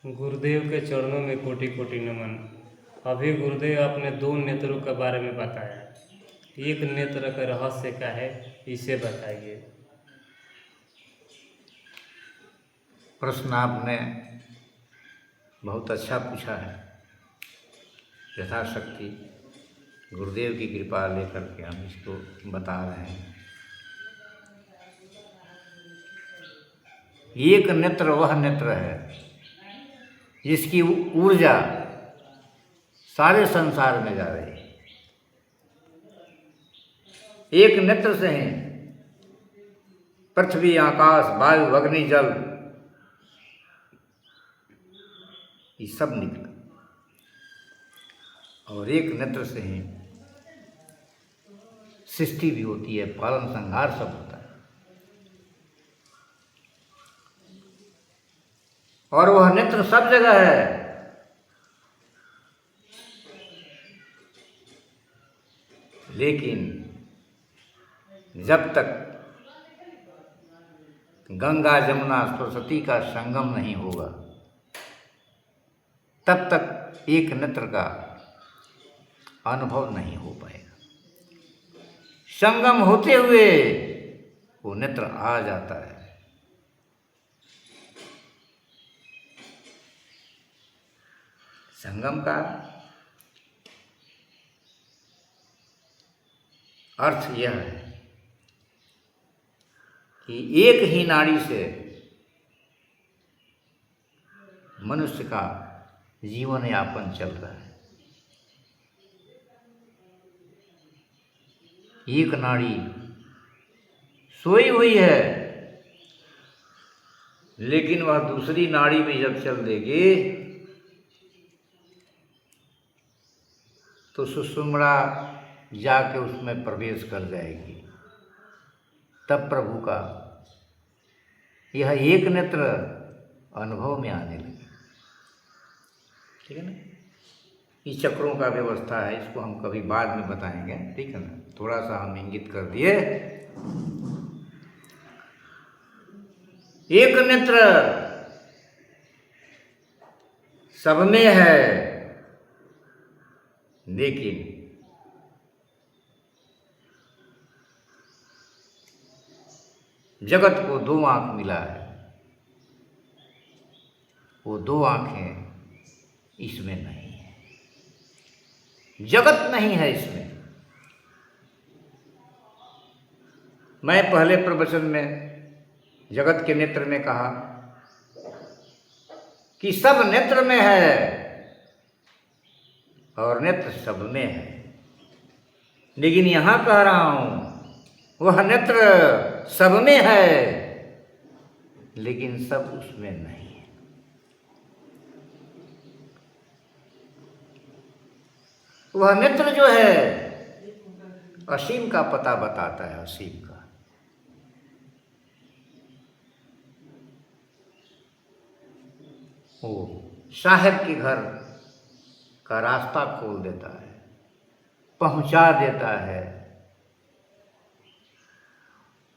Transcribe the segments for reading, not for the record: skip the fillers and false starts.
गुरुदेव के चरणों में कोटि कोटि नमन। अभी गुरुदेव आपने दो नेत्रों के बारे में बताया, एक नेत्र का रहस्य क्या है, इसे बताइए। प्रश्न आपने बहुत अच्छा पूछा है। यथाशक्ति गुरुदेव की कृपा लेकर के हम इसको बता रहे हैं। एक नेत्र वह नेत्र है जिसकी ऊर्जा सारे संसार में जा रही है। एक नेत्र से ही पृथ्वी, आकाश, वायु, अग्नि, जल ये सब निकला, और एक नेत्र से ही सृष्टि भी होती है, पालन संहार सब होता है। और वह नेत्र सब जगह है, लेकिन जब तक गंगा जमुना सरस्वती का संगम नहीं होगा तब तक एक नेत्र का अनुभव नहीं हो पाएगा। संगम होते हुए वो नेत्र आ जाता है। संगम का अर्थ यह है कि एक ही नाड़ी से मनुष्य का जीवन यापन चल रहा है। एक नाड़ी सोई हुई है, लेकिन वह दूसरी नाड़ी में जब चल देगी तो सुषुम्ना जाके उसमें प्रवेश कर जाएगी। तब प्रभु का यह एक नेत्र अनुभव में आने लगे। ठीक है ना। इस चक्रों का व्यवस्था है, इसको हम कभी बाद में बताएंगे। ठीक है ना, थोड़ा सा हम इंगित कर दिए। एक नेत्र सब में है, लेकिन जगत को दो आंख मिला है। वो दो आंखें इसमें नहीं है, जगत नहीं है इसमें। मैं पहले प्रवचन में जगत के नेत्र में कहा कि सब नेत्र में है और नेत्र सब में है, लेकिन यहां कह रहा हूं वह नेत्र सब में है, लेकिन सब उसमें नहीं है। वह नेत्र जो है असीम का पता बताता है, असीम का। वो साहेब के घर का रास्ता खोल देता है, पहुंचा देता है,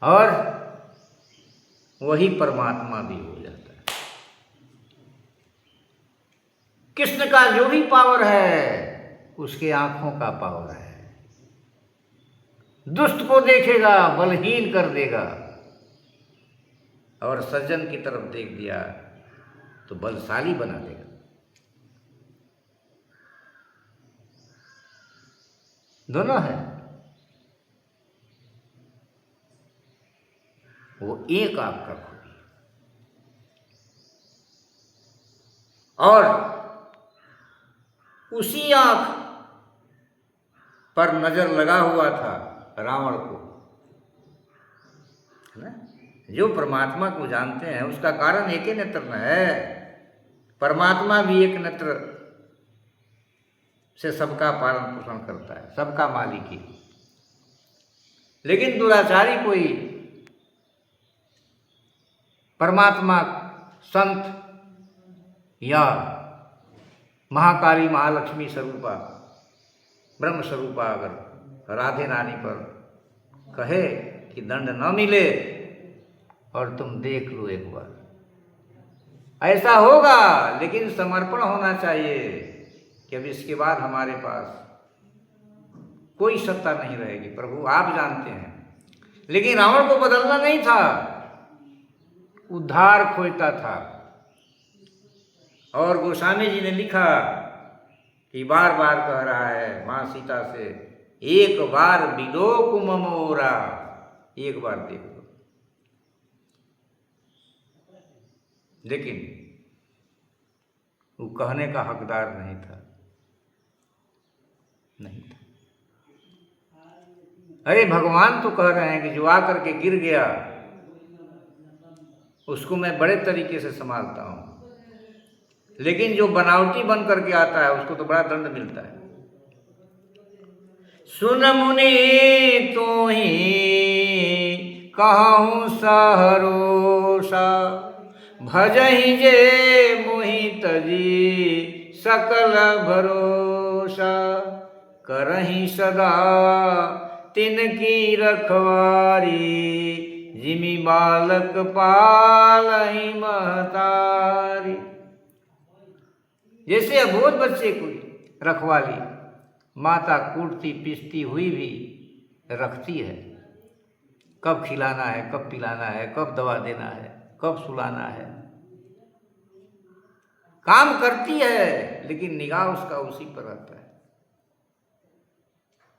और वही परमात्मा भी हो जाता है। कृष्ण का जो भी पावर है उसके आंखों का पावर है। दुष्ट को देखेगा, बलहीन कर देगा, और सज्जन की तरफ देख दिया तो बलशाली बना देगा। दोनों है। वो एक आंख का खूबी, और उसी आंख पर नजर लगा हुआ था रावण को, है ना। जो परमात्मा को जानते हैं उसका कारण एक ही नेत्र न है। परमात्मा भी एक नेत्र से सबका पालन पोषण करता है, सबका मालिक ही। लेकिन दुराचारी कोई परमात्मा, संत या महाकाली, महालक्ष्मी स्वरूपा, ब्रह्म स्वरूपा अगर राधे रानी पर कहे कि दंड न मिले और तुम देख लो एक बार, ऐसा होगा, लेकिन समर्पण होना चाहिए कि अब इसके बाद हमारे पास कोई सत्ता नहीं रहेगी, प्रभु आप जानते हैं। लेकिन रावण को बदलना नहीं था, उद्धार खोजता था। और गोस्वामी जी ने लिखा कि बार बार कह रहा है माँ सीता से, एक बार विलोक ममोरा, एक बार देख लो। लेकिन वो कहने का हकदार नहीं था, नहीं था। अरे भगवान तो कह रहे हैं कि जो आकर के गिर गया उसको मैं बड़े तरीके से संभालता हूं, लेकिन जो बनावटी बन करके आता है उसको तो बड़ा दंड मिलता है। सुन मुनि तो ही कहूँ सहरोषा, भजहि जे मोहि तजी सकल भरोसा, करहि सदा तिनकी रखवारी, जिमि बालक पालहि महतारी। जैसे अबोध बच्चे को रखवाली माता कूटती पीसती हुई भी रखती है, कब खिलाना है, कब पिलाना है, कब दवा देना है, कब सुलाना है, काम करती है, लेकिन निगाह उसका उसी पर रहता है।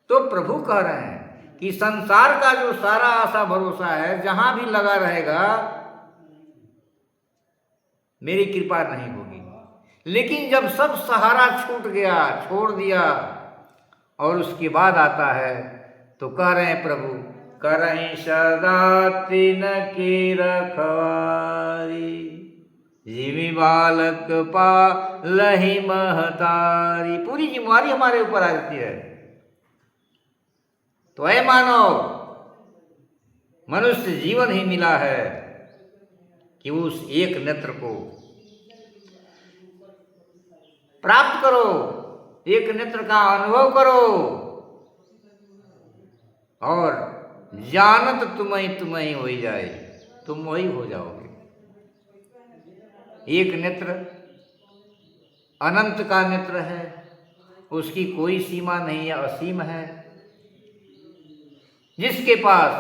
तो प्रभु कह रहे हैं कि संसार का जो सारा आशा भरोसा है जहां भी लगा रहेगा मेरी कृपा नहीं होगी। लेकिन जब सब सहारा छूट गया, छोड़ दिया, और उसके बाद आता है तो कह रहे हैं प्रभु, करहि सदा तिनकी रखवारी, जिमि बालक पालहि महतारी। पूरी जिम्मेवारी हमारे ऊपर आ जाती है। तो ऐ मानव, मनुष्य जीवन ही मिला है कि उस एक नेत्र को प्राप्त करो, एक नेत्र का अनुभव करो, और जानत तुम्हें हो जाए, तुम वही हो जाओगे। एक नेत्र अनंत का नेत्र है, उसकी कोई सीमा नहीं है, असीम है, जिसके पास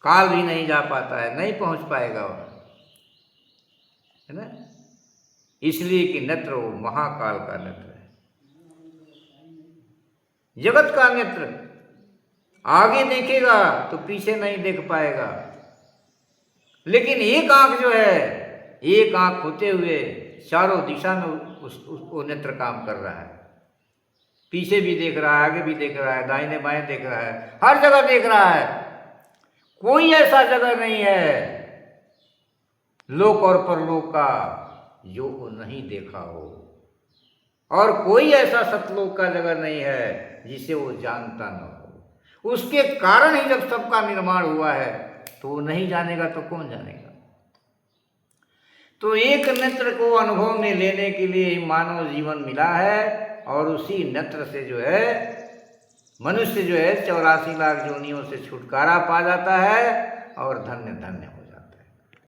काल भी नहीं जा पाता है, नहीं पहुंच पाएगा वह, है ना। इसलिए कि नेत्र वो महाकाल का नेत्र है, जगत का नेत्र। आगे देखेगा तो पीछे नहीं देख पाएगा, लेकिन एक आंख जो है, एक आंख होते हुए चारों दिशा में वो नेत्र काम कर रहा है। पीछे भी देख रहा है, आगे भी देख रहा है, दाहिने बाएं देख रहा है, हर जगह देख रहा है। कोई ऐसा जगह नहीं है लोक और परलोक का जो वो नहीं देखा हो, और कोई ऐसा सतलोक का जगह नहीं है जिसे वो जानता न हो। उसके कारण ही जब सबका निर्माण हुआ है, तो वो नहीं जानेगा तो कौन जानेगा। तो एक नेत्र को अनुभव में लेने के लिए ही मानव जीवन मिला है, और उसी नेत्र से जो है मनुष्य जो है 84 लाख योनियों से छुटकारा पा जाता है और धन्य धन्य